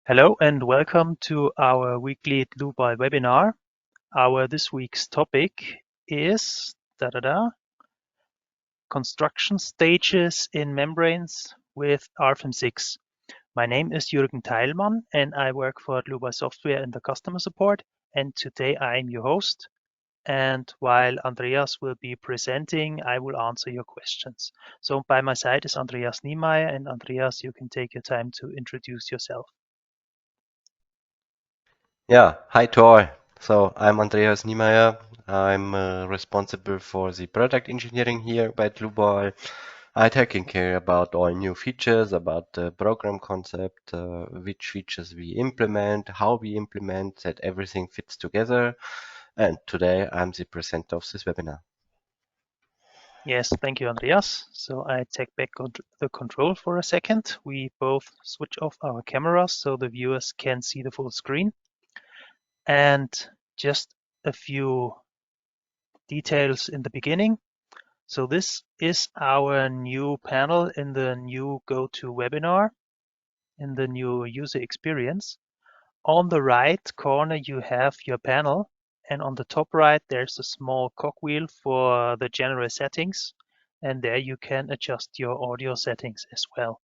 Hello and welcome to our weekly Dlubal webinar. This week's topic is construction stages in membranes with Rfem 6. My name is Jürgen Teilmann and I work for Dlubal Software in the customer support, and today I am your host. And while Andreas will be presenting, I will answer your questions. So by my side is Andreas Niemeyer, and Andreas, you can take your time to introduce yourself. Yeah, hi to all. So I'm Andreas Niemeyer. I'm responsible for the product engineering here by Dlubal. I taking care about all new features, about the program concept, which features we implement, how we implement, that everything fits together. And today I'm the presenter of this webinar. Yes, thank you, Andreas. So I take back the control for a second. We both switch off our cameras so the viewers can see the full screen. And just a few details in the beginning. So this is our new panel in the new GoToWebinar, in the new user experience. On the right corner, you have your panel, and on the top right, there's a small cogwheel for the general settings, and there you can adjust your audio settings as well.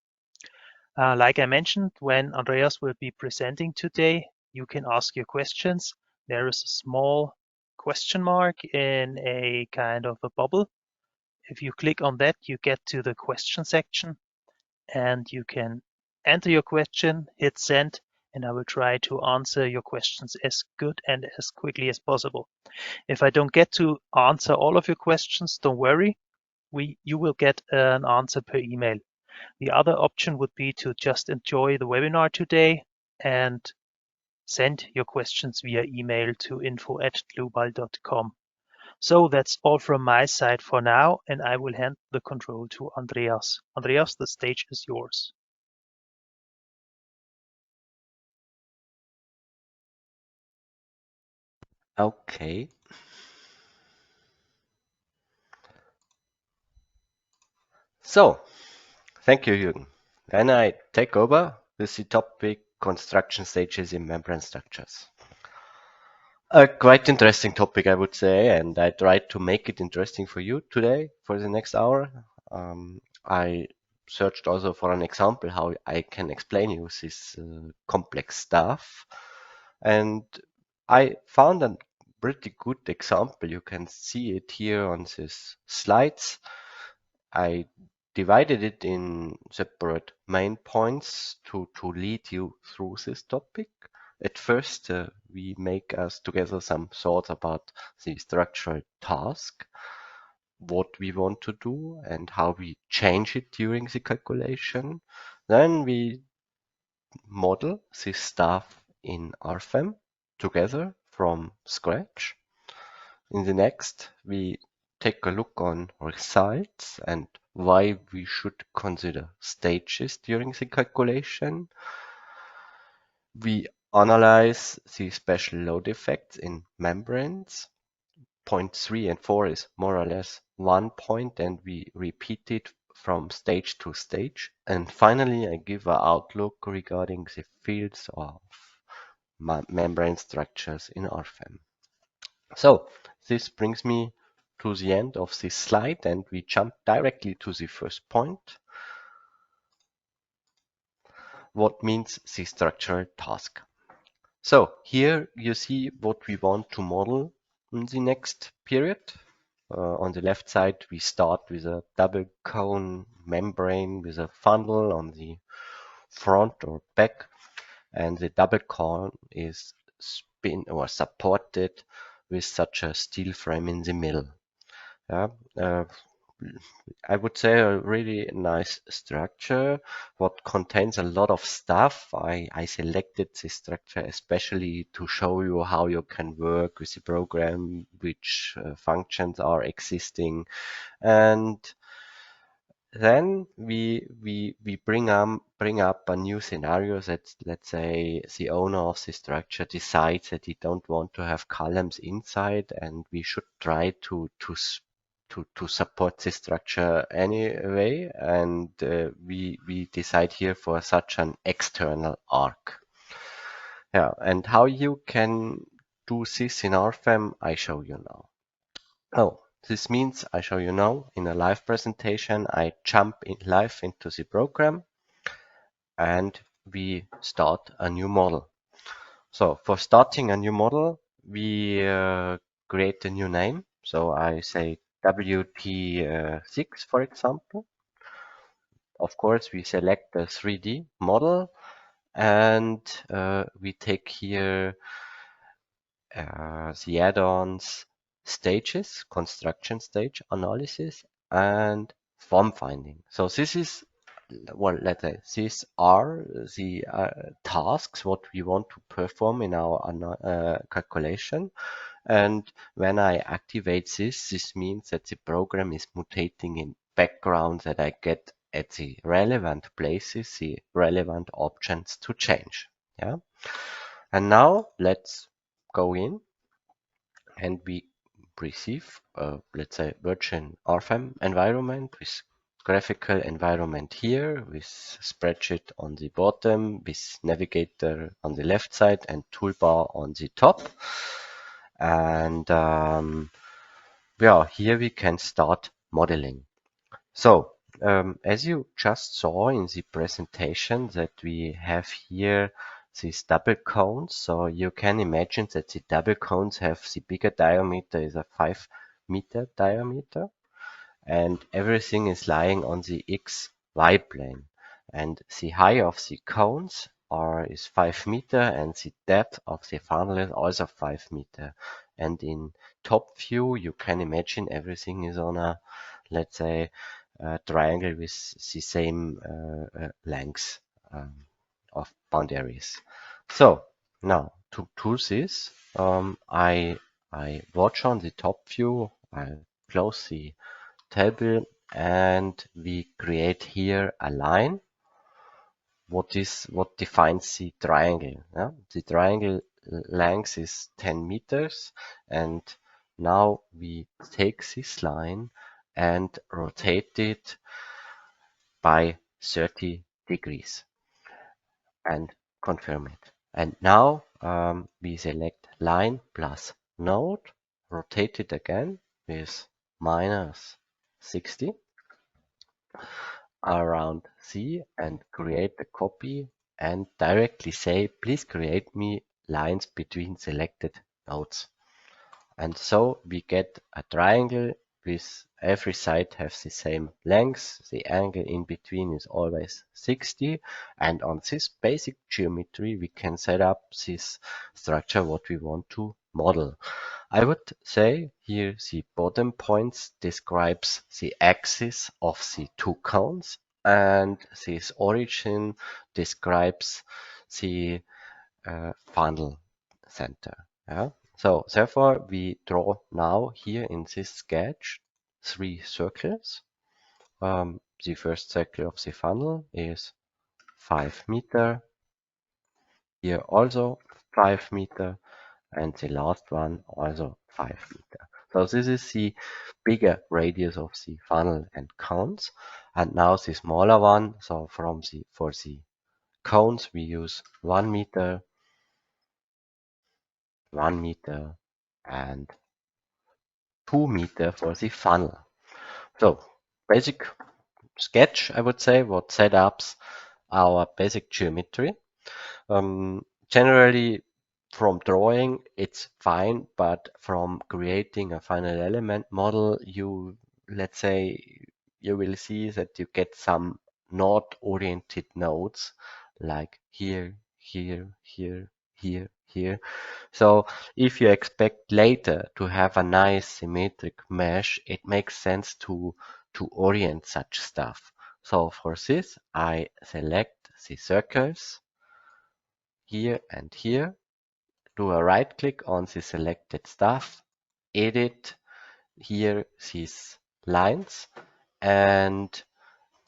Like I mentioned, when Andreas will be presenting today, you can ask your questions. There is a small question mark in a kind of a bubble. If you click on that, you get to the question section, and you can enter your question, hit send, and I will try to answer your questions as good and as quickly as possible. If I don't get to answer all of your questions, don't worry. You will get an answer per email. The other option would be to just enjoy the webinar today and send your questions via email to info@dlubal.com. So that's all from my side for now, and I will hand the control to Andreas. Andreas, the stage is yours. Okay. So, thank you, Jürgen. Then I take over with the topic construction stages in membrane structures. A quite interesting topic, I would say, and I tried to make it interesting for you today for the next hour. I searched also for an example how I can explain you this complex stuff, and I found a pretty good example. You can see it here on these slides. I divided it in separate main points to lead you through this topic. At first, we make us together some thoughts about the structural task, what we want to do and how we change it during the calculation. Then we model this stuff in Rfem together from scratch. In the next, we take a look on results and why we should consider stages during the calculation. We analyze the special load effects in membranes. Point 3 and 4 is more or less one point, and we repeat it from stage to stage. And finally, I give an outlook regarding the fields of membrane structures in Rfem. So this brings me to the end of this slide, and we jump directly to the first point. What means the structural task? So here you see what we want to model in the next period. On the left side, we start with a double cone membrane with a funnel on the front or back, and the double cone is spin or supported with such a steel frame in the middle. I would say a really nice structure, what contains a lot of stuff. I selected this structure especially to show you how you can work with the program, which functions are existing. And then we bring up a new scenario that, let's say, the owner of the structure decides that he don't want to have columns inside, and we should try to support this structure anyway, and we decide here for such an external arc. Yeah, and how you can do this in Rfem, I show you now. Oh, this means I show you now in a live presentation. I jump in live into the program and we start a new model. So for starting a new model, we create a new name. So I say WT6, for example. Of course, we select the 3D model and we take here the add-ons stages, construction stage analysis, and form finding. So this is, well, let's say these are the tasks what we want to perform in our calculation. And when I activate this means that the program is mutating in background, that I get at the relevant places the relevant options to change. Yeah. And now let's go in and we receive, let's say, virtual Rfem environment with graphical environment here, with spreadsheet on the bottom, with navigator on the left side and toolbar on the top. And yeah, here we can start modeling. So as you just saw in the presentation that we have here these double cones. So you can imagine that the double cones have the bigger diameter is a 5-meter diameter and everything is lying on the XY plane. And the height of the cones is 5 meter and the depth of the funnel is also 5 meter. And in top view, you can imagine everything is on a, let's say, triangle with the same length of boundaries. So now to do this, I watch on the top view, I close the table and we create here a line. What defines the triangle? Yeah? The triangle length is 10 meters and now we take this line and rotate it by 30 degrees and confirm it. And now we select line plus node, rotate it again with minus 60 around C and create a copy and directly say, please create me lines between selected nodes. And so we get a triangle with every side has the same length. The angle in between is always 60. And on this basic geometry, we can set up this structure what we want to model. I would say here the bottom points describes the axis of the two cones and this origin describes the funnel center. Yeah? So therefore we draw now here in this sketch 3 circles. The first circle of the funnel is 5 meter. Here also 5 meter. And the last one also 5 meter. So this is the bigger radius of the funnel and cones. And now the smaller one. So for the cones we use 1 meter, 1 meter, and 2 meter for the funnel. So basic sketch, I would say, what set up our basic geometry. Generally, from drawing, it's fine, but from creating a final element model, let's say, you will see that you get some node-oriented nodes, like here, here, here, here, here. So if you expect later to have a nice symmetric mesh, it makes sense to orient such stuff. So for this, I select the circles here and here, do a right click on the selected stuff, edit here these lines and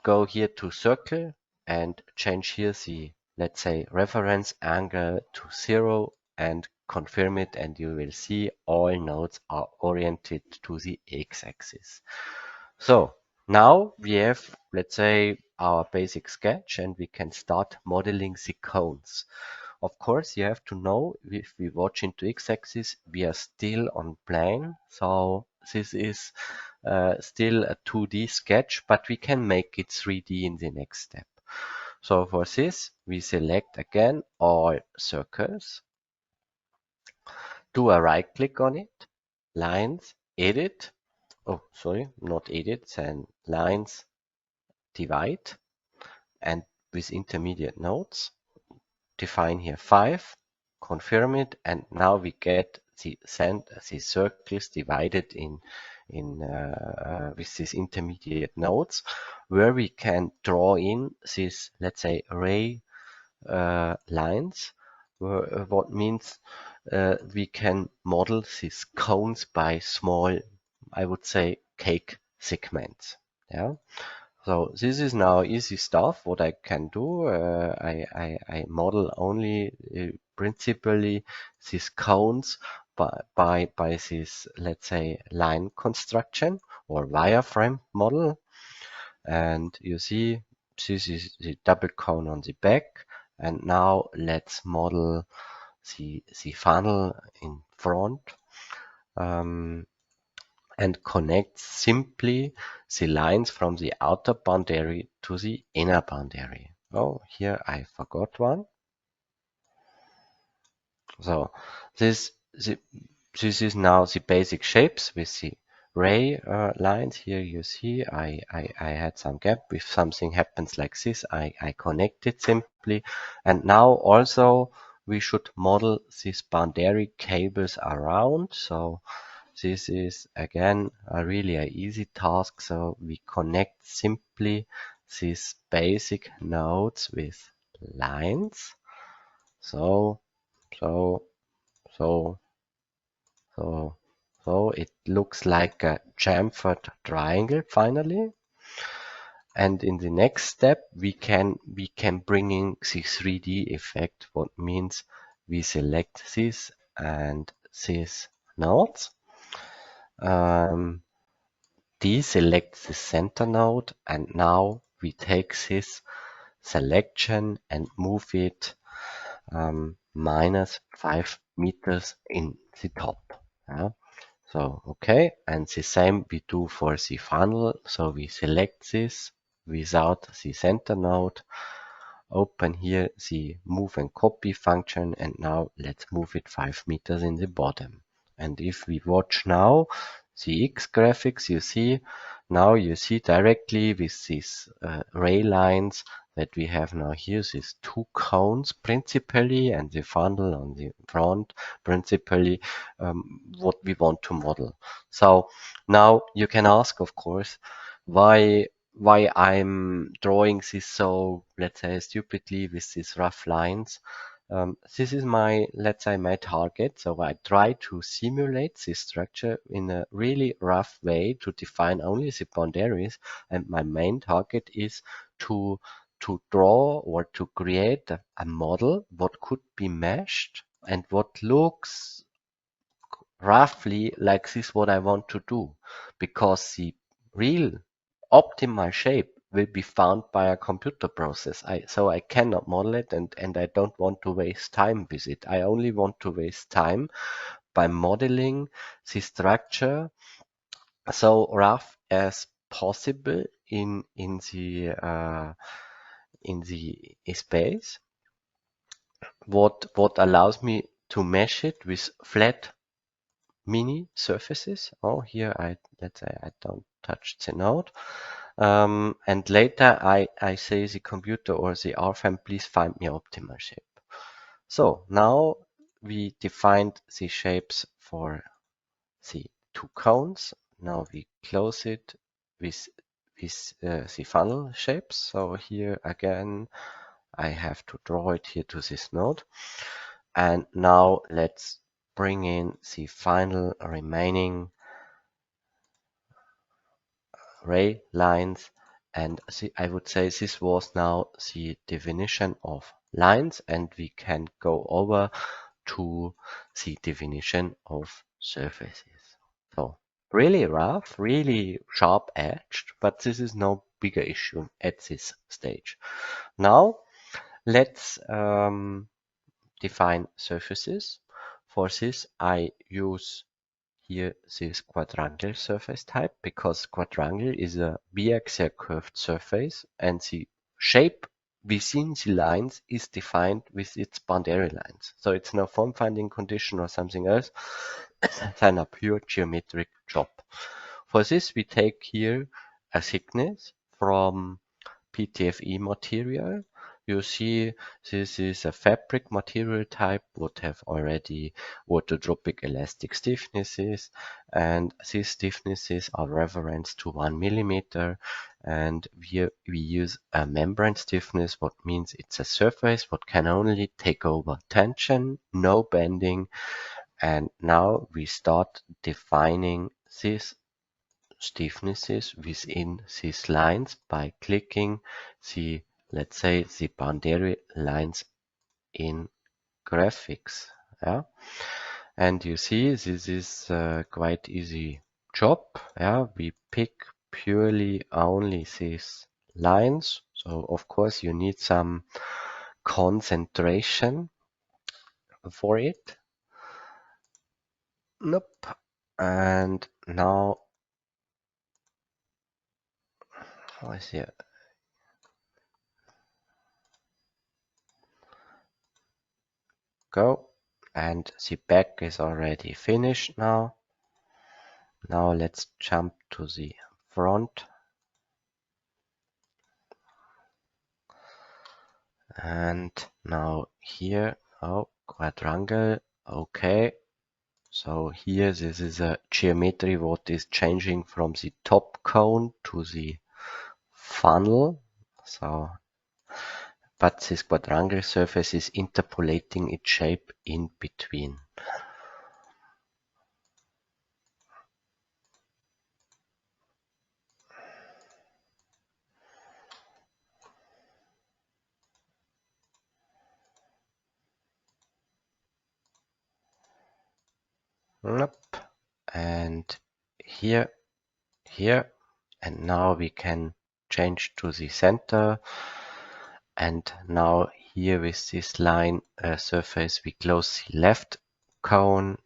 go here to circle and change here the, let's say, reference angle to 0 and confirm it, and you will see all nodes are oriented to the x-axis. So now we have, let's say, our basic sketch and we can start modeling the cones. Of course, you have to know if we watch into x-axis, we are still on plane. So this is still a 2D sketch, but we can make it 3D in the next step. So for this, we select again all circles, do a right click on it, lines, edit. Oh, sorry, not edit, then lines, divide, and with intermediate nodes, define here 5, confirm it, and now we get the circles divided in with these intermediate nodes, where we can draw in these, let's say, ray lines, what means we can model these cones by small, I would say, cake segments. Yeah. So this is now easy stuff. What I can do, I model only principally these cones by this, let's say, line construction or wireframe model. And you see, this is the double cone on the back. And now let's model the funnel in front. And connect simply the lines from the outer boundary to the inner boundary. Oh, here I forgot one. So this is now the basic shapes with the ray lines. Here you see I had some gap. If something happens like this, I connect it simply. And now also we should model these boundary cables around. So this is again really an easy task. So we connect simply these basic nodes with lines. So it looks like a chamfered triangle finally. And in the next step, we can bring in the 3D effect. What means we select this and these nodes. Deselect the center node, and now we take this selection and move it -5 meters in the top. Yeah. So okay, and the same we do for the funnel. So we select this without the center node, open here the move and copy function, and now let's move it 5 meters in the bottom. And if we watch now the X graphics, you see directly with these ray lines that we have now here these two cones principally, and the funnel on the front principally, what we want to model. So now you can ask, of course, why I'm drawing this so, let's say, stupidly with these rough lines. This is my, let's say, my target. So I try to simulate this structure in a really rough way to define only the boundaries. And my main target is to draw or to create a model what could be meshed and what looks roughly like this what I want to do, because the real optimal shape will be found by a computer process. So I cannot model it, and I don't want to waste time with it. I only want to waste time by modeling the structure so rough as possible in the space. What allows me to mesh it with flat mini surfaces. Oh, here let's say I don't touch the node. And later I say the computer or the Rfem, please find me optimal shape. So now we defined the shapes for the two cones. Now we close it with the funnel shapes. So here again, I have to draw it here to this node. And now let's bring in the final remaining ray lines, and I would say this was now the definition of lines, and we can go over to the definition of surfaces. So really rough, really sharp edged, but this is no bigger issue at this stage. Now let's define surfaces. For this, I use here this quadrangular surface type, because quadrangular is a biaxial curved surface and the shape within the lines is defined with its boundary lines. So it's no form finding condition or something else than a pure geometric job. For this, we take here a thickness from PTFE material. You see, this is a fabric material type, would have already orthotropic elastic stiffnesses, and these stiffnesses are referenced to 1 millimeter. And we use a membrane stiffness, what means it's a surface what can only take over tension, no bending. And now we start defining these stiffnesses within these lines by clicking the, let's say, the boundary lines in graphics. Yeah, and you see this is quite easy job. Yeah, we pick purely only these lines. So of course you need some concentration for it. Nope. And now I see. Go, and the back is already finished now. Now let's jump to the front. And now here, oh, quadrangle, okay. So here this is a geometry what is changing from the top cone to the funnel. So, but this quadrangular surface is interpolating its shape in between. Nope. And here, and now we can change to the center. And now here with this line surface, we close the left cone.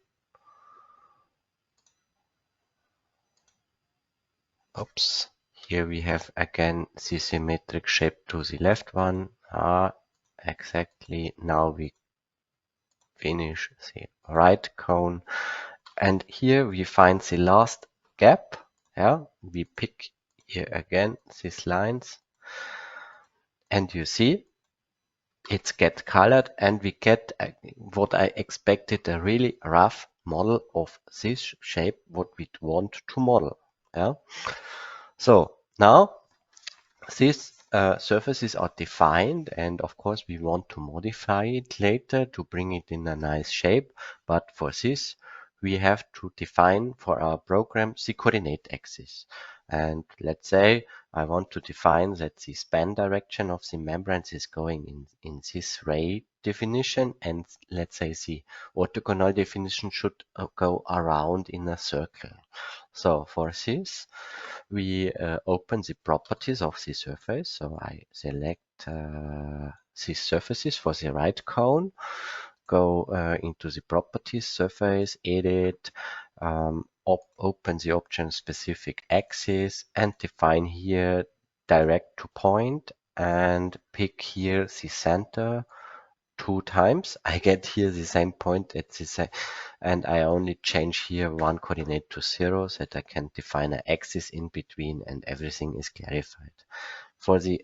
Oops. Here we have again the symmetric shape to the left one. Exactly. Now we finish the right cone. And here we find the last gap. Yeah, we pick here again these lines. And you see, it's get colored, and we get what I expected, a really rough model of this shape, what we want to model. Yeah. So now these surfaces are defined, and of course we want to modify it later to bring it in a nice shape. But for this, we have to define for our program the coordinate axis. And let's say I want to define that the span direction of the membranes is going in this ray definition, and let's say the orthogonal definition should go around in a circle. So for this, we open the properties of the surface. So I select these surfaces for the right cone, go into the properties, surface, edit, open the option specific axis, and define here direct to point, and pick here the center 2 times. I get here the same point at the same, and I only change here one coordinate to 0 so that I can define an axis in between, and everything is clarified. For the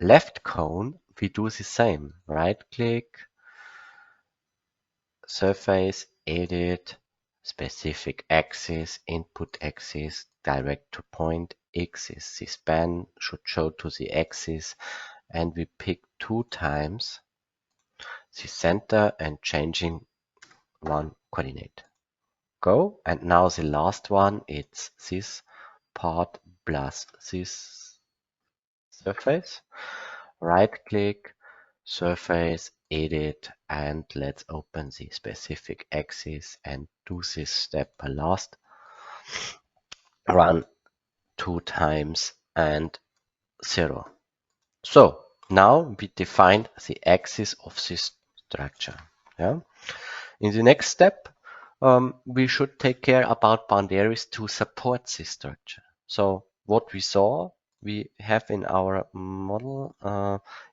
left cone, we do the same. Right click, surface, edit, specific axis, input axis, direct to point, X is the span, should show to the axis, and we pick 2 times the center and changing one coordinate. Go, and now the last one, it's this part plus this surface. Right click, surface, edit, and let's open the specific axis and do this step last. Run 2 times and 0. So now we defined the axis of this structure. Yeah. In the next step, we should take care about boundaries to support this structure. So what we saw, we have in our model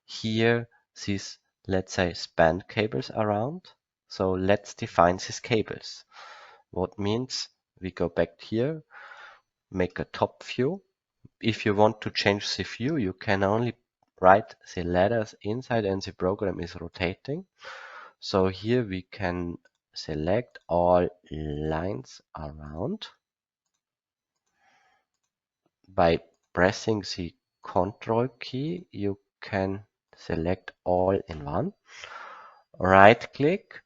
here these, let's say, span cables around. So let's define these cables. What means we go back here, make a top view. If you want to change the view, you can only write the letters inside and the program is rotating. So here we can select all lines around by pressing the Control key. You can select all in one. Right click,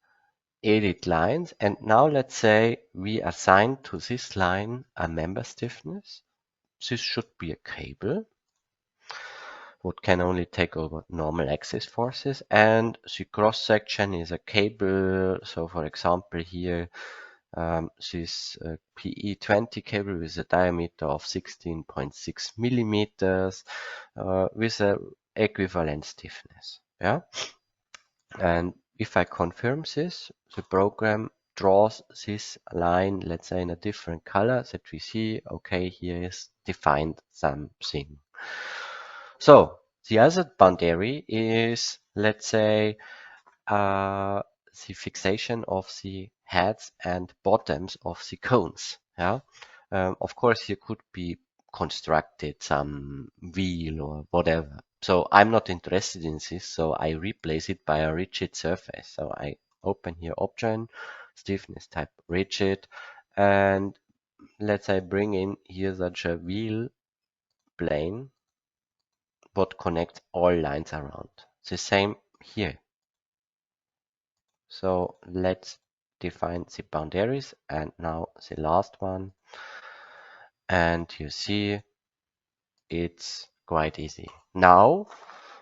edit lines, and now let's say we assign to this line a member stiffness. This should be a cable what can only take over normal axis forces, and the cross section is a cable. So for example here this PE20 cable with a diameter of 16.6 millimeters with a equivalent stiffness. Yeah, and if I confirm this, the program draws this line, let's say in a different color, that we see, okay, here is defined something. So the other boundary is, let's say, the fixation of the heads and bottoms of the cones. Yeah, of course, here could be constructed some wheel or whatever. So I'm not interested in this, so I replace it by a rigid surface. So I open here option, stiffness type rigid, and let's say bring in here such a wheel plane what connects all lines around. The same here. So let's define the boundaries, and now the last one, and you see it's quite easy. Now,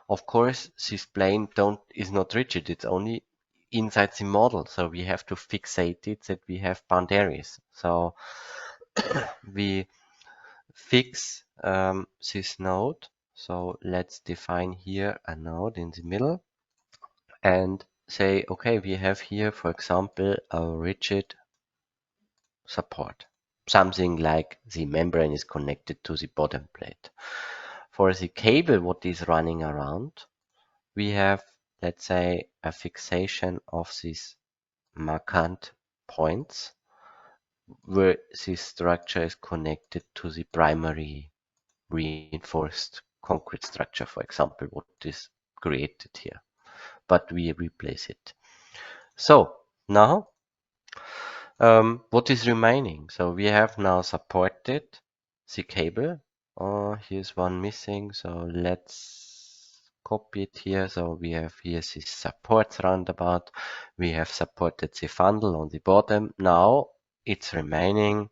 of course, this plane is not rigid, it's only inside the model, so we have to fixate it that we have boundaries. So we fix this node. So let's define here a node in the middle and say, okay, we have here, for example, a rigid support, something like the membrane is connected to the bottom plate. For the cable, what is running around, we have, let's say, a fixation of these markant points where this structure is connected to the primary reinforced concrete structure, for example, what is created here, but we replace it. So now what is remaining? So we have now supported the cable. Here's one missing, so let's copy it here. So we have here this supports roundabout. We have supported the funnel on the bottom. Now it's remaining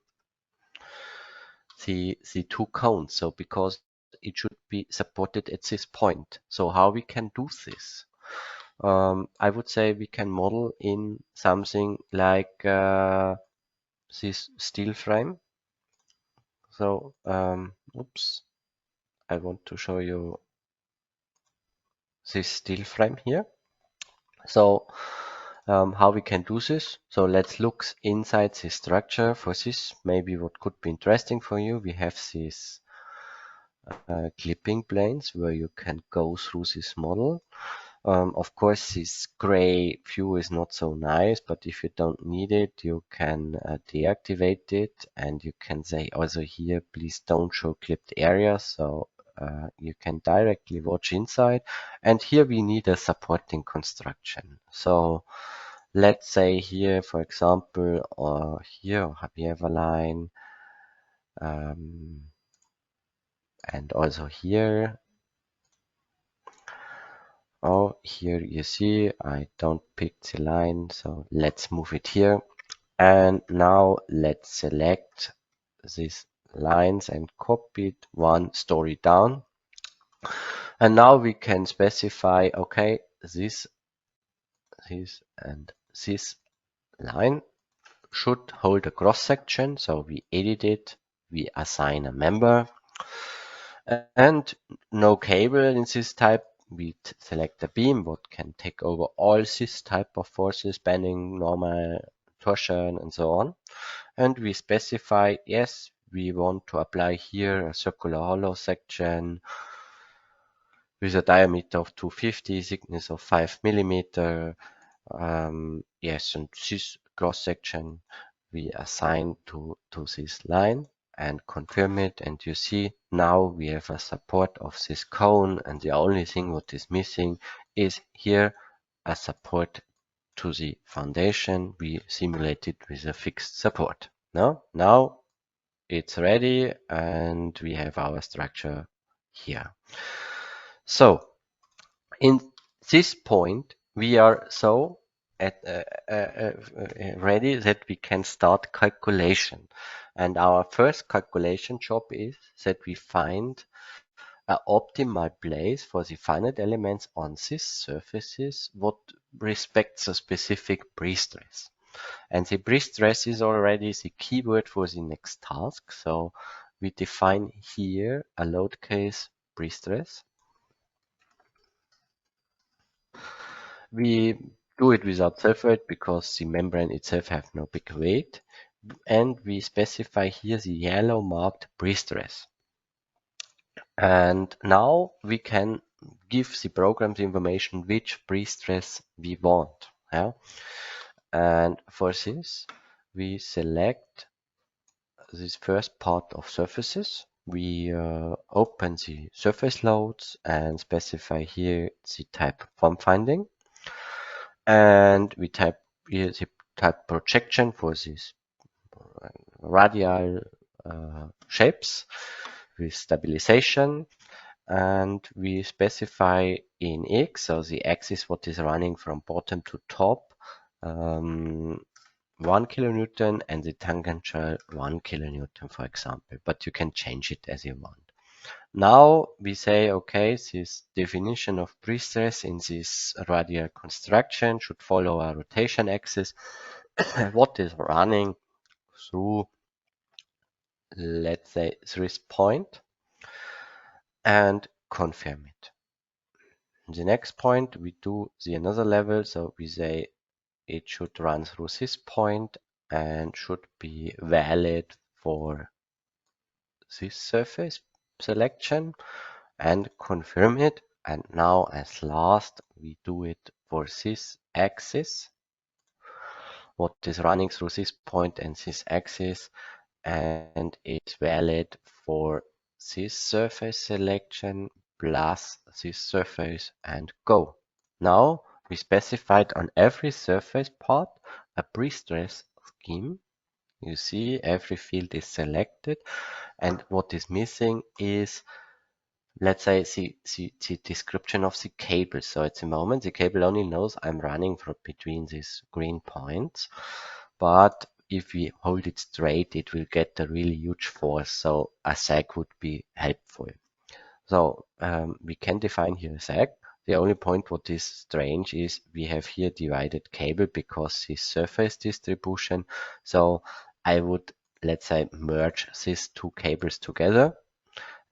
the two cones. So because it should be supported at this point. So how we can do this? I would say we can model in something like this steel frame. So, oops, I want to show you this steel frame here. So, how we can do this? So let's look inside the structure. For this, maybe what could be interesting for you, we have these clipping planes where you can go through this model. Of course, this gray view is not so nice, but if you don't need it, you can deactivate it, and you can say also here, please don't show clipped areas. So you can directly watch inside. And here we need a supporting construction. So let's say here, for example, here we have a line, and also here. Oh, here you see I don't pick the line, so let's move it here. And now let's select these lines and copy it one story down. And now we can specify, okay, this and this line should hold a cross section. So we edit it, we assign a member, and no cable in this type we select a beam what can take over all this type of forces, bending, normal, torsion, and so on. And we specify, yes, we want to apply here a circular hollow section with a diameter of 250, thickness of 5 millimeter. Yes, and this cross section we assign to this line and confirm it, and you see now we have a support of this cone, and the only thing what is missing is here a support to the foundation. We simulate it with a fixed support. Now it's ready and we have our structure here. So in this point we are so ready that we can start calculation. And our first calculation job is that we find an optimal place for the finite elements on these surfaces what respects a specific pre-stress. And the pre-stress is already the keyword for the next task. So we define here a load case pre-stress. We do it without self-weight because the membrane itself has no big weight, and we specify here the yellow marked pre-stress. And now we can give the program the information which pre-stress we want. Yeah? And for this, we select this first part of surfaces. We open the surface loads and specify here the type form finding. And we type here the type projection for these radial shapes with stabilization, and we specify in X, so the axis what is running from bottom to top, 1 kilonewton, and the tangential 1 kilonewton, for example, but you can change it as you want. Now we say, okay, this definition of pre-stress in this radial construction should follow a rotation axis what is running through, let's say, this point, and confirm it. In the next point we do the another level, so we say it should run through this point and should be valid for this surface selection, and confirm it. And now as last we do it for this axis what is running through this point and this axis, and it's valid for this surface selection plus this surface, and go. Now we specified on every surface part a pre-stress scheme. You see every field is selected, and what is missing is, let's say, the description of the cable. So at the moment the cable only knows I'm running from between these green points, but if we hold it straight it will get a really huge force, so a sag would be helpful. So we can define here a sag. The only point what is strange is we have here divided cable because this surface distribution. So I would, let's say, merge these two cables together,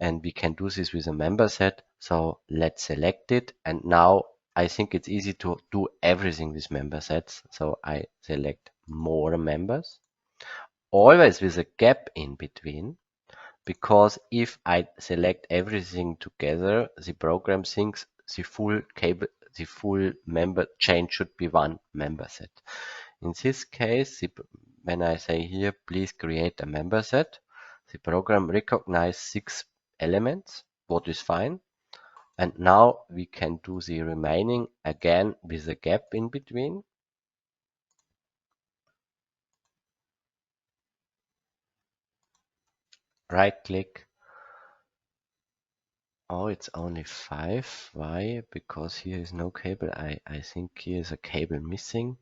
and we can do this with a member set. So let's select it, and now I think it's easy to do everything with member sets. So I select more members, always with a gap in between, because if I select everything together, the program thinks the full cable, the full member chain should be one member set. In this case, when I say here, please create a member set, the program recognizes 6 elements, what is fine. And now we can do the remaining again with a gap in between. Right click. Oh, it's only 5. Why? Because here is no cable. I think here is a cable missing.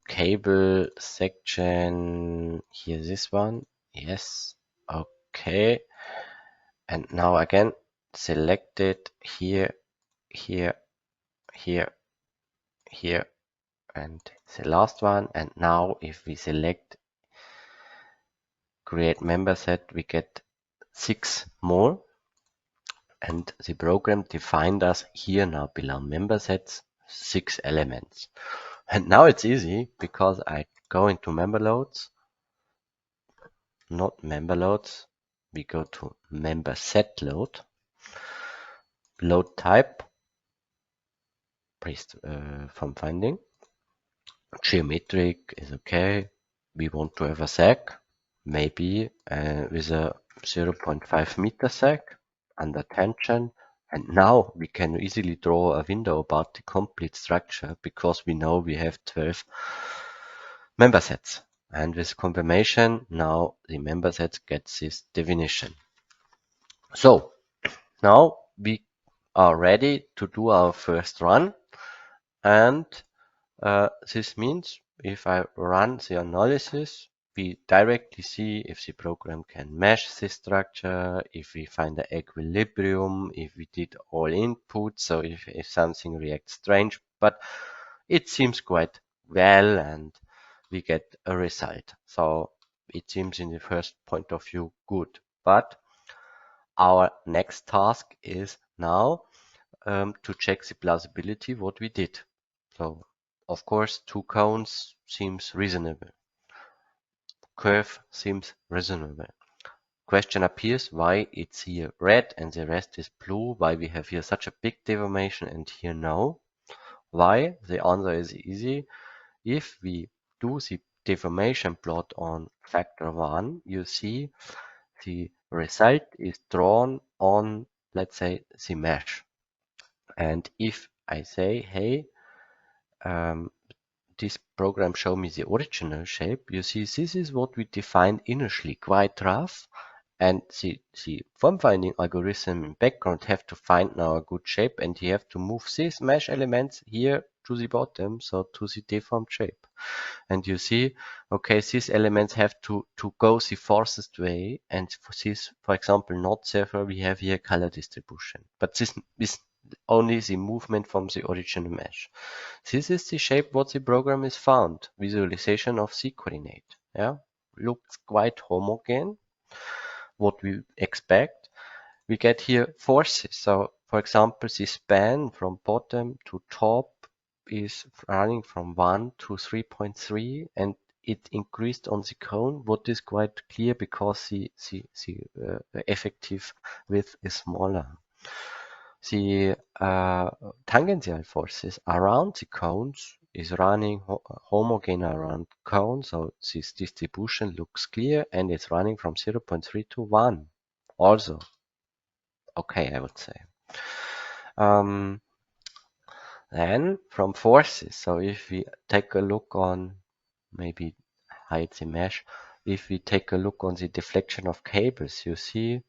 Cable section, here this one. Yes. Okay. And now again, select it here, here, here, here, and the last one. And now if we select create member set, we get 6 more. And the program defined us here now below member sets 6 elements. And now it's easy because I go into member loads, not member loads. We go to member set load, load type, from finding. Geometric is okay. We want to have a sag, maybe with a 0.5 meter sag under tension. And now we can easily draw a window about the complete structure because we know we have 12 member sets. And with confirmation, now the member set gets this definition. So now we are ready to do our first run. And this means if I run the analysis, we directly see if the program can mesh this structure, if we find the equilibrium, if we did all inputs, so if something reacts strange, but it seems quite well and we get a result. So it seems in the first point of view good, but our next task is now to check the plausibility what we did. So of course 2 cones seems reasonable. Curve seems reasonable. Question appears why it's here red and the rest is blue, why we have here such a big deformation and here no. Why? The answer is easy. If we do the deformation plot on factor 1, you see the result is drawn on, let's say, the mesh. And if I say, hey, this program show me the original shape, you see this is what we defined initially, quite rough, and the form finding algorithm in background have to find now a good shape, and you have to move these mesh elements here to the bottom, so to the deformed shape. And you see, okay, these elements have to go the fastest way, and for this, for example, not therefore we have here color distribution, but this is only the movement from the original mesh. This is the shape what the program is found. Visualization of the coordinate. Yeah, looks quite homogeneous. What we expect, we get here forces. So, for example, the span from bottom to top is running from 1 to 3.3, and it increased on the cone. What is quite clear because the effective width is smaller. The tangential forces around the cones is running homogeneous around cones, so this distribution looks clear and it's running from 0.3 to 1. Also, okay, I would say. Then from forces, so if we take a look on, maybe hide the mesh, if we take a look on the deflection of cables, you see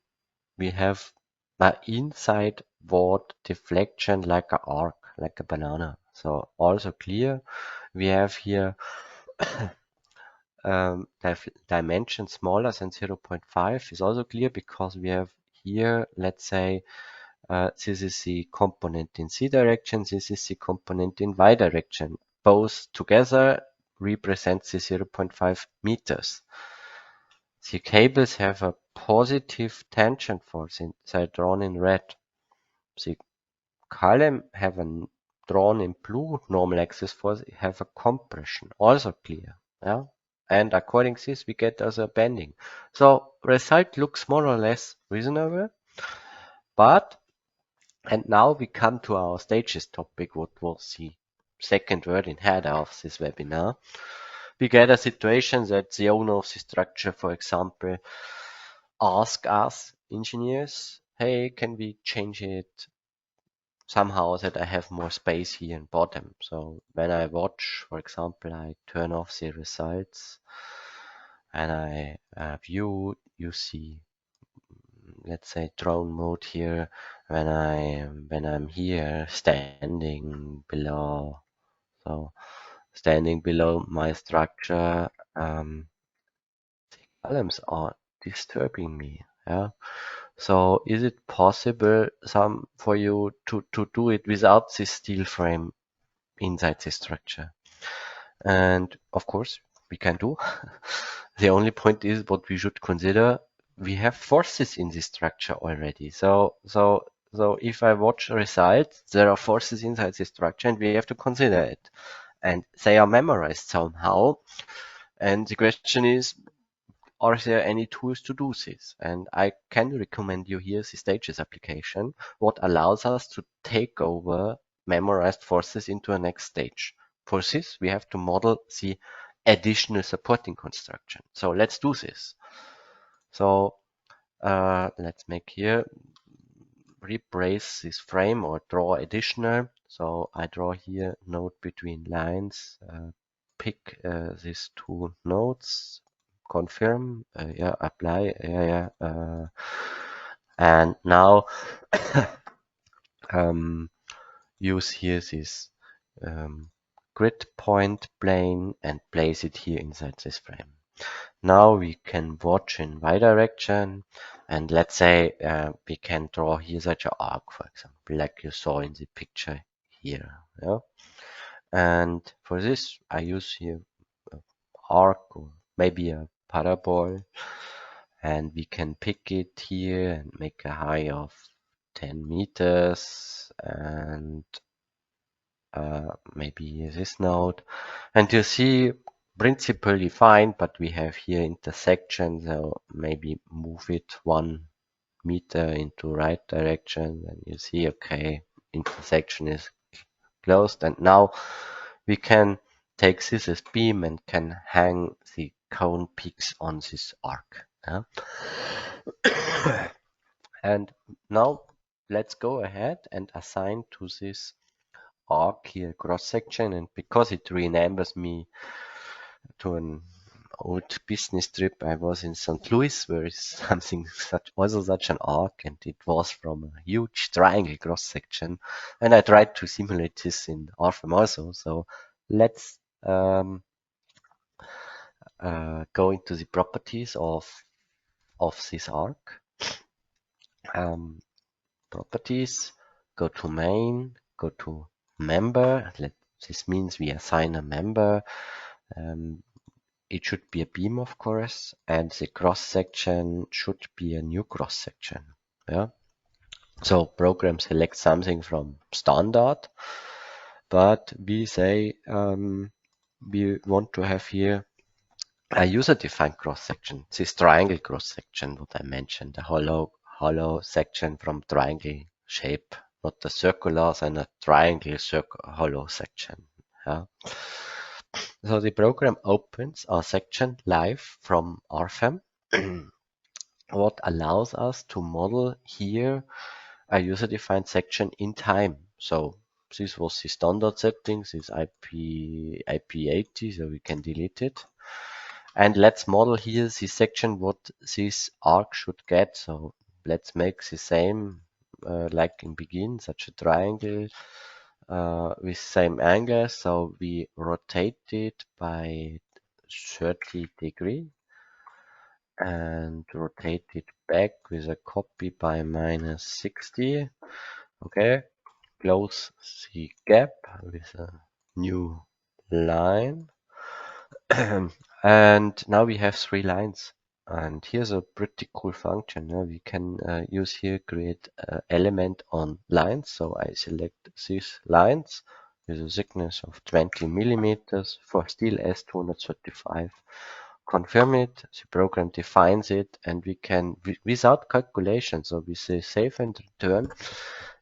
we have an inside ward deflection like an arc, like a banana. So also clear. We have here dimension smaller than 0.5 is also clear because we have here, let's say, this is the component in Z direction, this is the component in Y direction. Both together represent the 0.5 meters. The cables have a positive tension force, they're drawn in red. The column have a drawn in blue normal axis force, have a compression, also clear. Yeah. And according to this, we get also a bending. So result looks more or less reasonable, but, and now we come to our stages topic, what was the second word in head of this webinar. We get a situation that the owner of the structure, for example, ask us engineers, hey, can we change it somehow that I have more space here in bottom? So when I watch, for example, I turn off the results and I view, you see, let's say drone mode here, when I'm here standing below, so standing below my structure, the columns are disturbing me. Yeah. So is it possible for you to do it without this steel frame inside the structure? And of course we can do. The only point is what we should consider. We have forces in this structure already. So So if I watch results, there are forces inside the structure and we have to consider it. And they are memorized somehow. And the question is, are there any tools to do this? And I can recommend you here the stages application, what allows us to take over memorized forces into a next stage. For this, we have to model the additional supporting construction. So let's do this. So let's make here, replace this frame or draw additional. So I draw here node between lines, pick these two nodes, confirm, apply, and now use here this grid point plane and place it here inside this frame. Now we can watch in y direction, and let's say we can draw here such an arc, for example, like you saw in the picture here. Yeah? And for this, I use here an arc or maybe a parabol, and we can pick it here and make a height of 10 meters and maybe this node. And you see, principally fine, but we have here intersection, so maybe move it 1 meter into right direction, and you see, okay, intersection is closed. And now we can take this as beam and can hang the cone peaks on this arc. And now let's go ahead and assign to this arc here cross section, and because it remembers me to an old business trip I was in St. Louis, where is something such an arc, and it was from a huge triangle cross section, and I tried to simulate this in Rfem also. So let's go into the properties of this arc. Properties, go to main, go to member. This means we assign a member. It should be a beam, of course, and the cross section should be a new cross section. Yeah. So program selects something from standard, but we say we want to have here a user-defined cross section. This triangle cross section, what I mentioned, the hollow section from triangle shape, not the circular, and a triangle hollow section. Yeah. So the program opens a section live from Rfem, what allows us to model here a user-defined section in time. So this was the standard settings, is IP80, so we can delete it. And let's model here the section what this arc should get. So let's make the same like in begin, such a triangle with same angle. So we rotate it by 30 degrees and rotate it back with a copy by -60. Okay, close the gap with a new line. And now we have 3 lines. And here's a pretty cool function. We can use here create element on lines. So I select these lines with a thickness of 20 millimeters for steel S235. Confirm it, the program defines it, and we can, without calculation, so we say save and return,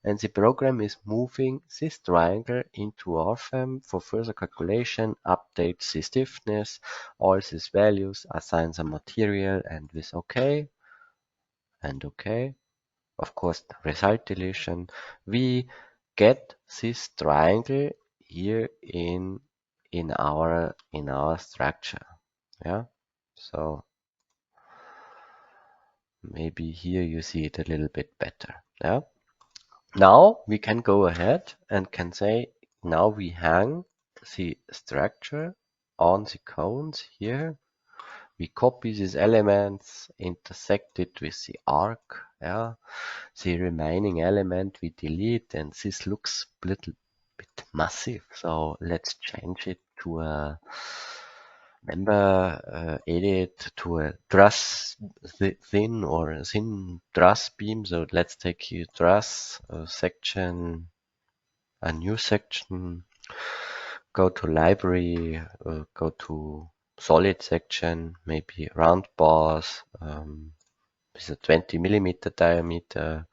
and the program is moving this triangle into Rfem for further calculation, updates the stiffness, all these values, assigns a material, and with OK, and OK, of course, result deletion, we get this triangle here in our structure. Yeah. So maybe here you see it a little bit better. Yeah. Now we can go ahead and can say now we hang the structure on the cones here. We copy these elements, intersect it with the arc. Yeah. The remaining element we delete, and this looks a little bit massive. So let's change it to a member edit to a truss thin or thin truss beam. So let's take here truss section, a new section, go to library, go to solid section, maybe round bars with a 20 millimeter diameter.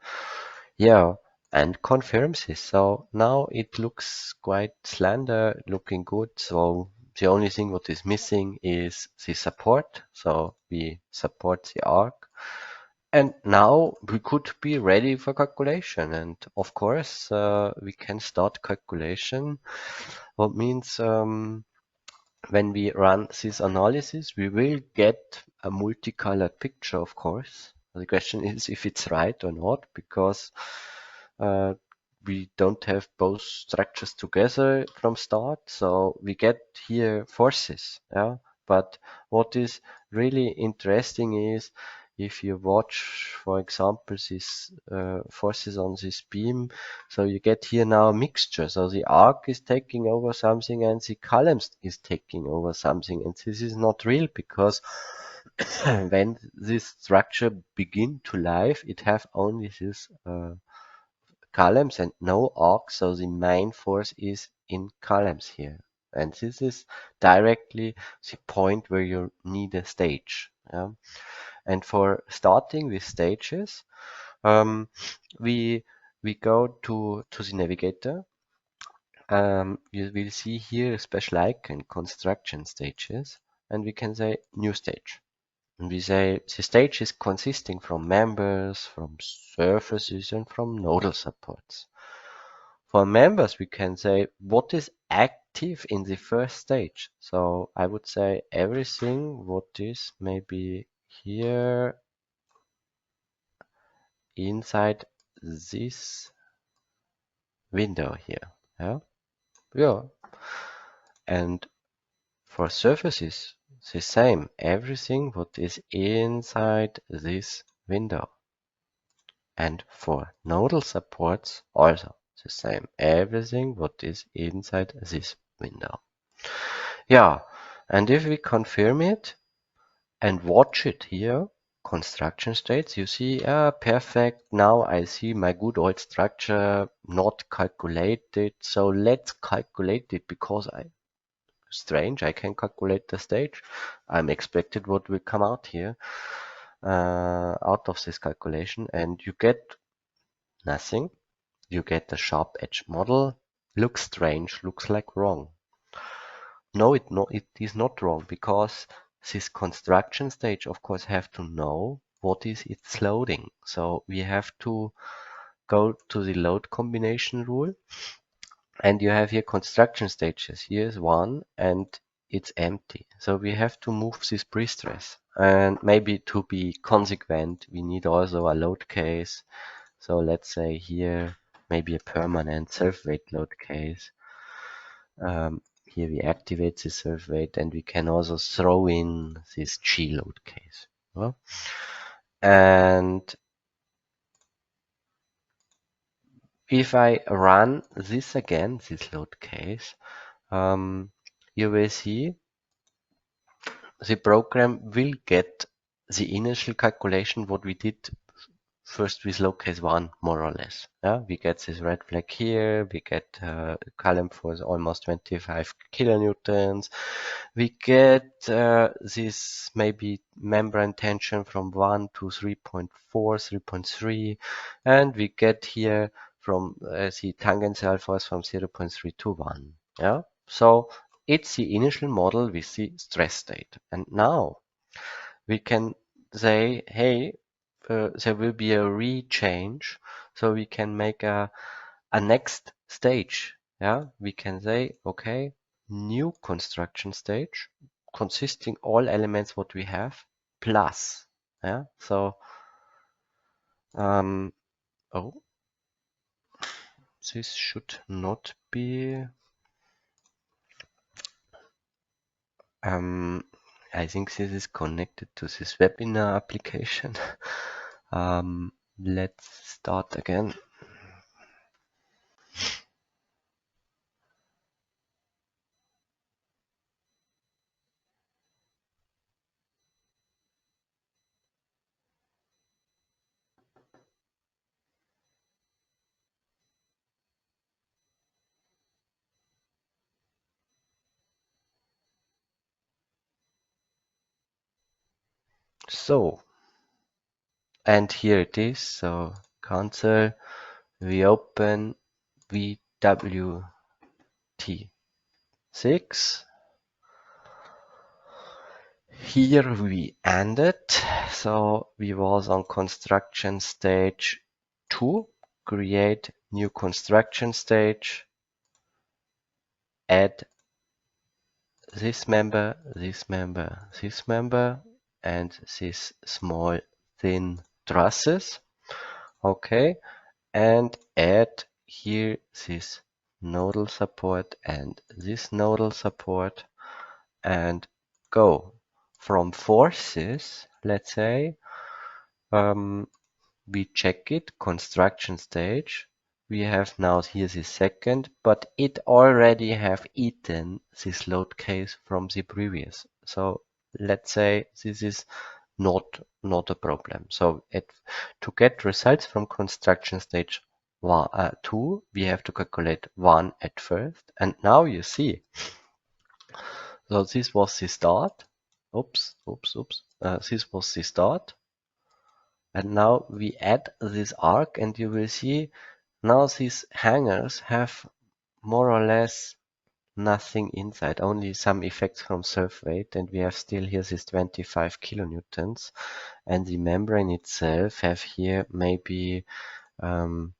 Yeah, and confirms this. So now it looks quite slender, looking good. So the only thing what is missing is the support. So we support the arc. And now we could be ready for calculation. And of course, we can start calculation. What means when we run this analysis, we will get a multicolored picture, of course. The question is if it's right or not, because we don't have both structures together from start. So we get here forces. Yeah. But what is really interesting is if you watch, for example, these forces on this beam, so you get here now a mixture. So the arc is taking over something and the columns is taking over something. And this is not real because when this structure begin to life, it have only this columns and no arc. So the main force is in columns here. And this is directly the point where you need a stage. Yeah? And for starting with stages, we go to the navigator. You will see here a special icon, construction stages, and we can say new stage. And we say the stage is consisting from members, from surfaces, and from nodal supports. For members, we can say what is active in the first stage. So I would say everything what is maybe here inside this window here. Yeah. And for surfaces, the same. Everything what is inside this window. And for nodal supports, also the same. Everything what is inside this window. Yeah. And if we confirm it and watch it here, construction states, you see, perfect. Now I see my good old structure not calculated. So let's calculate it because strange, I can calculate the stage. I'm expected what will come out here out of this calculation, and you get nothing. You get a sharp edge model. Looks strange, looks like wrong. No, it is not wrong because this construction stage, of course, have to know what is its loading. So we have to go to the load combination rule, and you have here construction stages. Here's one, and it's empty. So we have to move this pre-stress. And maybe to be consequent, we need also a load case. So let's say here, maybe a permanent self-weight load case. Here we activate the self-weight, and we can also throw in this G load case. Well, and if I run this again, this load case, you will see the program will get the initial calculation what we did first with load case 1, more or less. Yeah, we get this red flag here, we get column force almost 25 kilonewtons, we get this maybe membrane tension from 1 to 3.4, 3.3, and we get here from the tangential force from 0.3 to 1. Yeah, so it's the initial model with the stress state. And now we can say, hey, there will be a rechange, so we can make a next stage. Yeah, we can say, okay, new construction stage consisting all elements what we have plus. Yeah, so oh, this should not be. I think this is connected to this webinar application. Let's start again. So, and here it is. So console, we open VWT6. Here we ended. So we was on construction stage 2, create new construction stage, add this member, this member, this member, and this small thin trusses. Okay, and add here this nodal support and this nodal support, and go from forces. Let's say we check it, construction stage. We have now here the second, but it already have eaten this load case from the previous. So let's say this is not a problem. So to get results from construction stage 2, we have to calculate 1 at first. And now you see, so this was the start. This was the start. And now we add this arc, and you will see now these hangers have more or less nothing inside, only some effects from surf weight, and we have still here this 25 kilonewtons, and the membrane itself have here maybe 1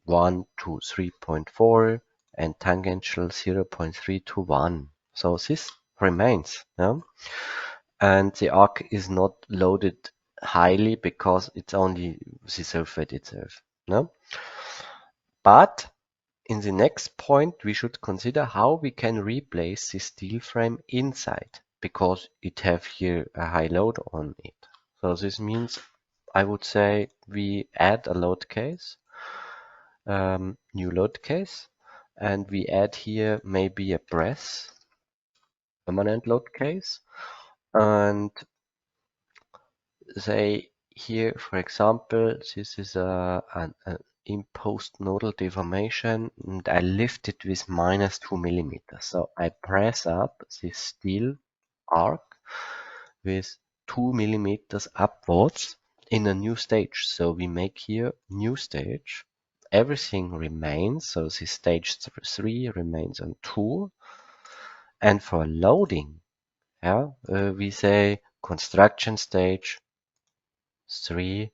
to 3.4 and tangential 0.3 to 1. So this remains, and the arc is not loaded highly because it's only the surf weight itself, But in the next point, we should consider how we can replace the steel frame inside, because it have here a high load on it. So this means, I would say, we add a load case, new load case, and we add here maybe a press, permanent load case, and say here, for example, this is an imposed nodal deformation, and I lift it with -2 millimeters. So I press up this steel arc with 2 millimeters upwards in a new stage. So we make here new stage. Everything remains. So this stage 3 remains on 2. And for loading, we say construction stage 3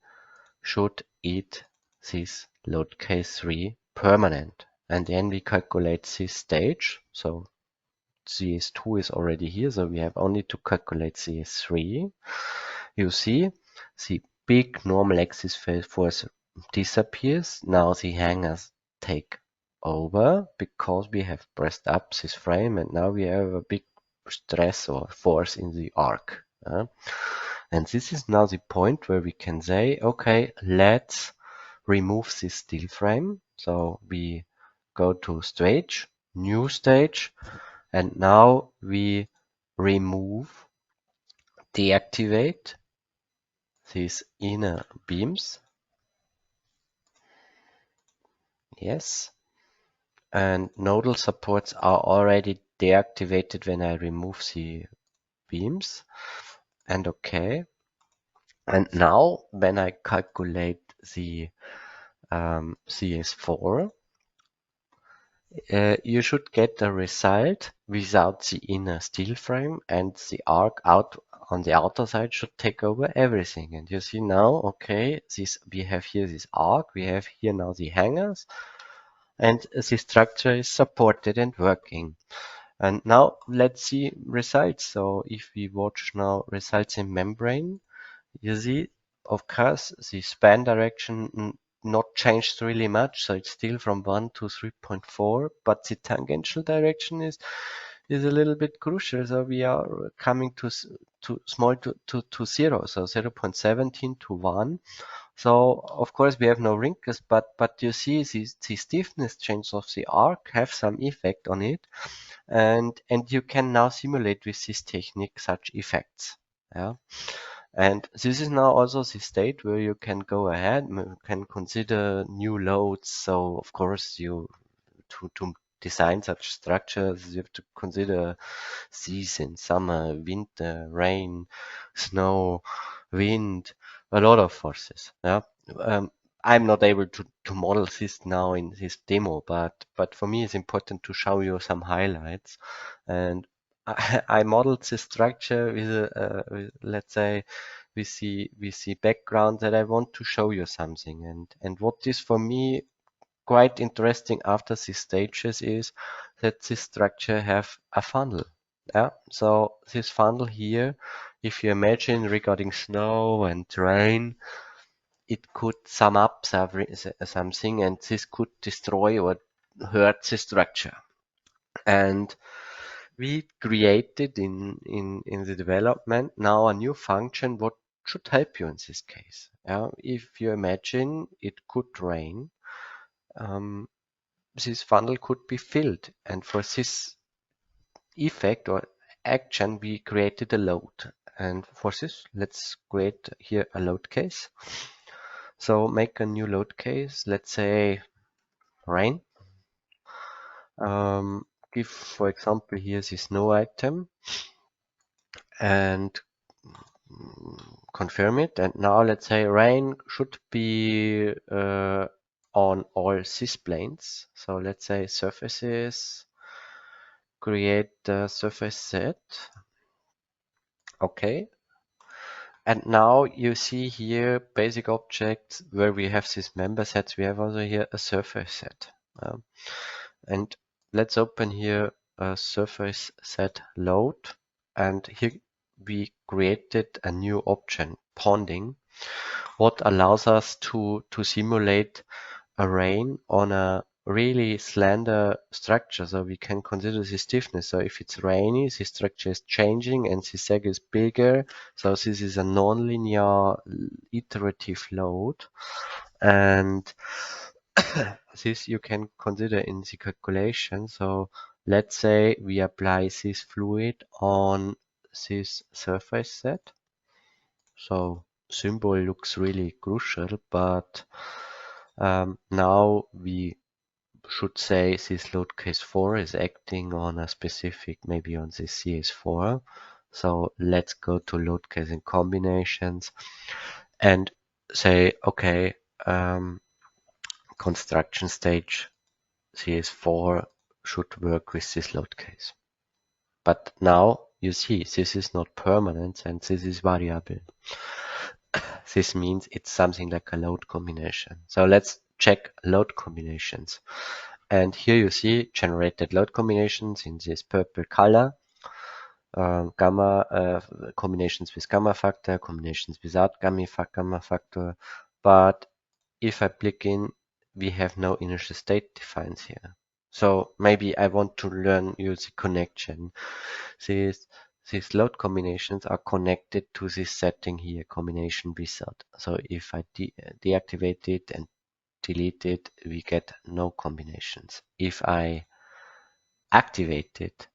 should eat this load case 3 permanent. And then we calculate this stage. So CS2 is already here, so we have only to calculate CS3. You see, the big normal axis force disappears. Now the hangers take over because we have pressed up this frame, and now we have a big stress or force in the arc. And this is now the point where we can say, okay, let's remove this steel frame. So we go to stage, new stage, and now we remove, deactivate these inner beams. Yes. And nodal supports are already deactivated when I remove the beams. And okay. And now when I calculate the CS4, you should get a result without the inner steel frame, and the arc out on the outer side should take over everything. And you see now, okay, we have here this arc, we have here now the hangers, and the structure is supported and working. And now let's see results. So if we watch now results in membrane, you see, of course, the span direction not changed really much, so it's still from 1 to 3.4, but the tangential direction is a little bit crucial. So we are coming to small to 0, so 0.17 to 1. So of course we have no wrinkles, but you see the stiffness change of the arc have some effect on it, and you can now simulate with this technique such effects. And this is now also the state where you can go ahead, you can consider new loads. So of course you to design such structures, you have to consider season, summer, winter, rain, snow, wind, a lot of forces. Yeah. I'm not able to model this now in this demo, but for me it's important to show you some highlights. And I modeled this structure with let's say with the background that I want to show you something. And what is for me quite interesting after these stages is that this structure have a funnel. Yeah. So this funnel here, if you imagine regarding snow and rain, it could sum up something, and this could destroy or hurt the structure. And we created in the development now a new function what should help you in this case. If you imagine it could rain, this funnel could be filled, and for this effect or action we created a load. And for this, let's create here a load case. So make a new load case, let's say rain. Give, for example, here this no item and confirm it. And now let's say rain should be on all these planes. So let's say surfaces, create the surface set. Okay. And now you see here basic objects where we have these member sets. We have also here a surface set. And let's open here a surface set load. And here we created a new option, ponding, what allows us to simulate a rain on a really slender structure. So we can consider the stiffness. So if it's rainy, the structure is changing and the sag is bigger. So this is a non-linear iterative load. And this you can consider in the calculation. So let's say we apply this fluid on this surface set. So symbol looks really crucial, but now we should say this load case 4 is acting on a specific, maybe on this CS4. So let's go to load case and combinations and say, okay, construction stage CS4 should work with this load case. But now you see this is not permanent and this is variable. This means it's something like a load combination. So let's check load combinations. And here you see generated load combinations in this purple color. Gamma combinations with gamma factor, combinations without gamma factor. But if I click in, we have no initial state defined here. So maybe I want to learn use the connection. These load combinations are connected to this setting here, combination without. So if I deactivate it and delete it, we get no combinations. If I activate it,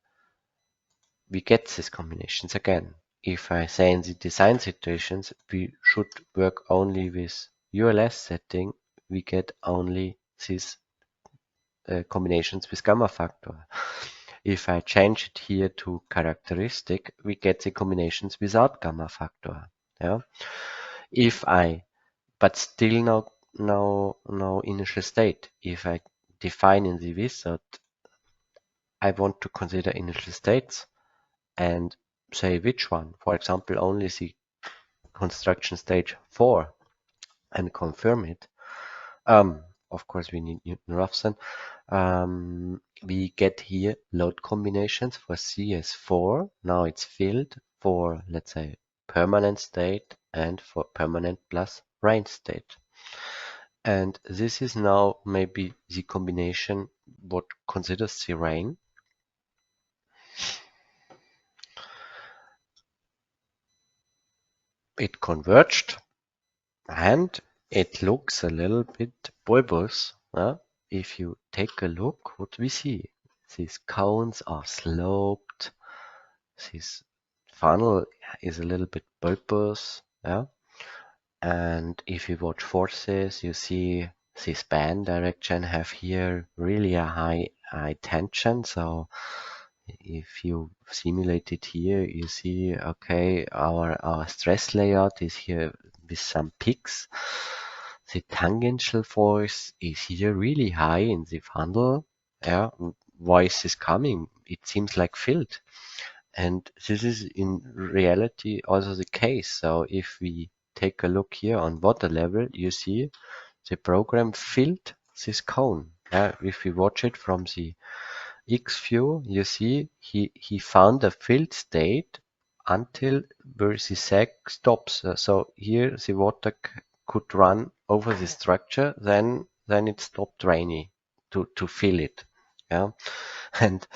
we get these combinations again. If I say in the design situations, we should work only with ULS setting, we get only these combinations with gamma factor. If I change it here to characteristic, we get the combinations without gamma factor. Yeah. But still no initial state. If I define in the wizard, I want to consider initial states and say which one. For example, only the construction stage 4 and confirm it. Of course, we need Newton-Raphson. We get here load combinations for CS4. Now it's filled for, let's say, permanent state and for permanent plus rain state. And this is now maybe the combination what considers the rain. It converged and it looks a little bit bulbous. If you take a look, what we see, these cones are sloped. This funnel is a little bit bulbous. And if you watch forces, you see this band direction have here really a high tension. So if you simulate it here, you see, okay, our stress layout is here with some peaks. The tangential force is here really high in the funnel. Yeah, why is this coming? It seems like filled. And this is in reality also the case. So if we take a look here on water level, you see the program filled this cone. If we watch it from the X view, you see he found a filled state until where the sag stops. So here the water could run over the structure, then it stopped raining to fill it. Yeah. And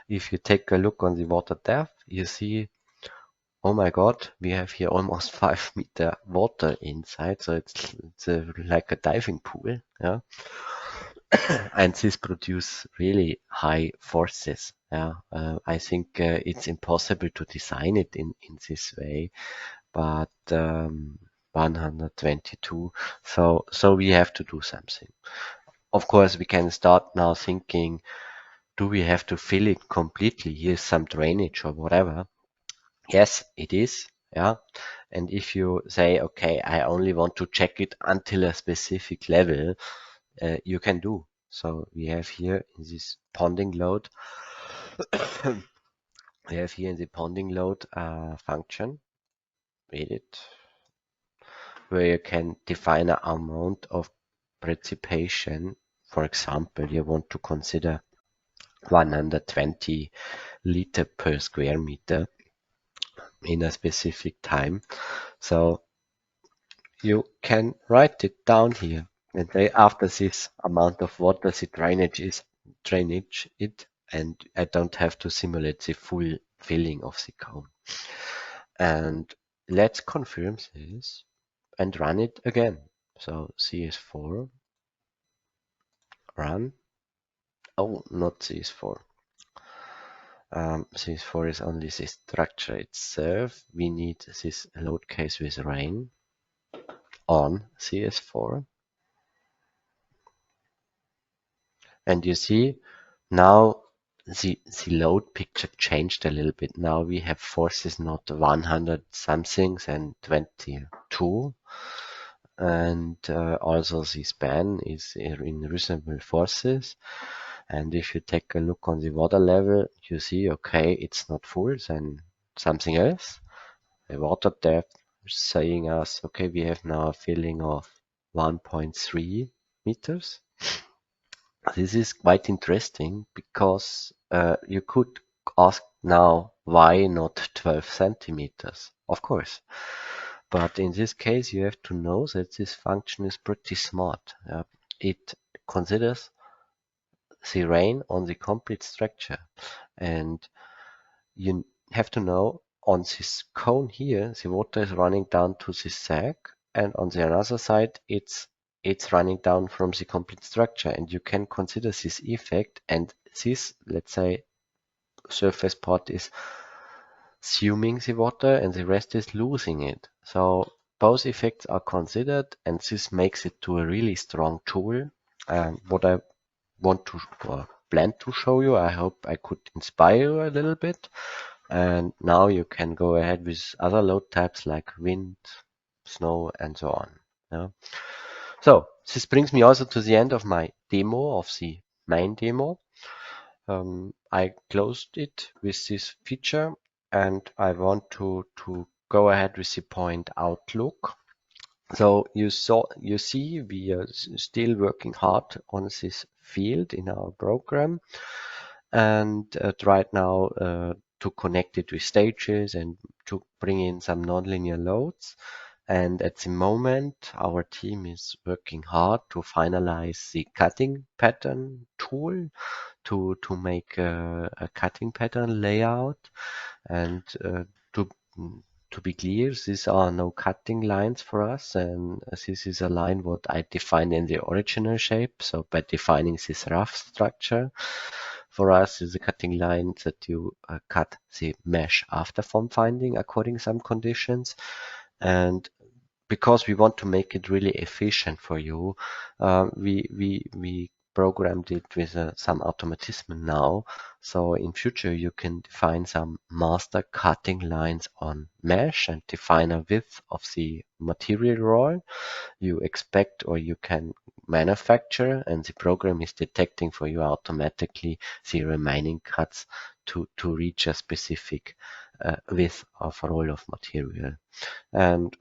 if you take a look on the water depth, you see, oh my God, we have here almost 5 meter water inside. So it's like a diving pool. Yeah. And this produce really high forces. Yeah. I think it's impossible to design it in this way, but 122. So we have to do something. Of course, we can start now thinking, do we have to fill it completely? Here's some drainage or whatever. Yes, it is. Yeah. And if you say, okay, I only want to check it until a specific level, you can do. So we have here in this ponding load, we have here in the ponding load function, read it, where you can define an amount of precipitation. For example, you want to consider 120 liter per square meter in a specific time. So you can write it down here. And after this amount of water, the drainage it, and I don't have to simulate the full filling of the cone. And let's confirm this and run it again. So CS4, run. Oh, not CS4. CS4 is only the structure itself. We need this load case with rain on CS4. And you see now the load picture changed a little bit. Now we have forces not 100 somethings and 22. And also the span is in reasonable forces. And if you take a look on the water level, you see, okay, it's not full, then something else. The water depth is saying us, okay, we have now a filling of 1.3 meters. This is quite interesting because you could ask now, why not 12 centimeters? Of course. But in this case, you have to know that this function is pretty smart. It considers the rain on the complete structure. And you have to know on this cone here, the water is running down to the sag, and on the other side, it's running down from the complete structure. And you can consider this effect, and this, let's say, surface part is assuming the water and the rest is losing it. So both effects are considered, and this makes it to a really strong tool. What I want to plan to show you, I hope I could inspire you a little bit. And now you can go ahead with other load types like wind, snow, and so on. Yeah. So this brings me also to the end of my demo, of the main demo. I closed it with this feature, and I want to go ahead with the point outlook. So you see, we are still working hard on this field in our program, and right now to connect it with stages and to bring in some nonlinear loads. And at the moment, our team is working hard to finalize the cutting pattern tool to make a cutting pattern layout. And to be clear, these are no cutting lines for us, and this is a line what I defined in the original shape. So by defining this rough structure, for us is a cutting line that you cut the mesh after form finding according some conditions. And because we want to make it really efficient for you, we programmed it with some automatism now. So in future you can define some master cutting lines on mesh and define a width of the material roll you expect or you can manufacture, and the program is detecting for you automatically the remaining cuts to reach a specific width of a roll of material. And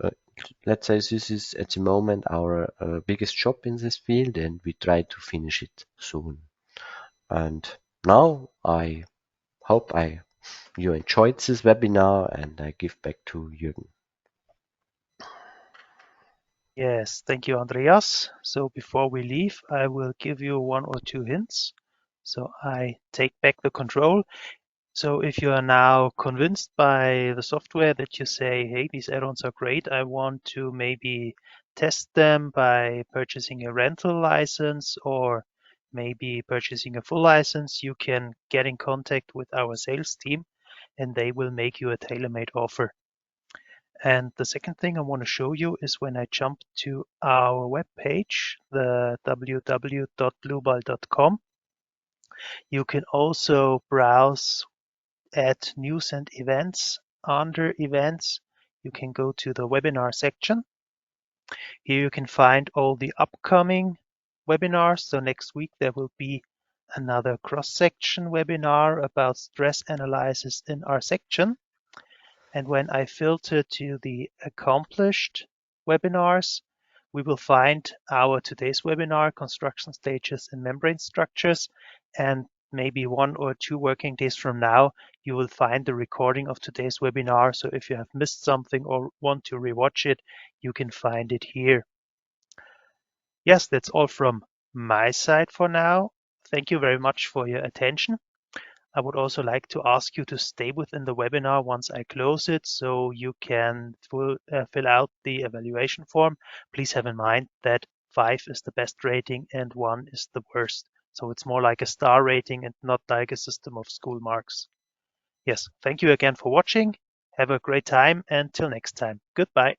let's say this is at the moment our biggest job in this field, and we try to finish it soon. And now I hope you enjoyed this webinar, and I give back to Jürgen. Yes, thank you, Andreas. So before we leave, I will give you 1 or 2 hints. So I take back the control. So if you are now convinced by the software that you say, hey, these add-ons are great, I want to maybe test them by purchasing a rental license or maybe purchasing a full license, you can get in contact with our sales team and they will make you a tailor-made offer. And the second thing I want to show you is when I jump to our webpage, the www.dlubal.com, you can also browse at news and events. Under events, you can go to the webinar section. Here you can find all the upcoming webinars. So next week there will be another cross-section webinar about stress analysis in our section. And when I filter to the accomplished webinars, we will find our today's webinar, construction stages and membrane structures, and maybe 1 or 2 working days from now, you will find the recording of today's webinar. So if you have missed something or want to rewatch it, you can find it here. Yes, that's all from my side for now. Thank you very much for your attention. I would also like to ask you to stay within the webinar once I close it so you can fill out the evaluation form. Please have in mind that 5 is the best rating and 1 is the worst. So it's more like a star rating and not like a system of school marks. Yes, thank you again for watching. Have a great time and till next time. Goodbye.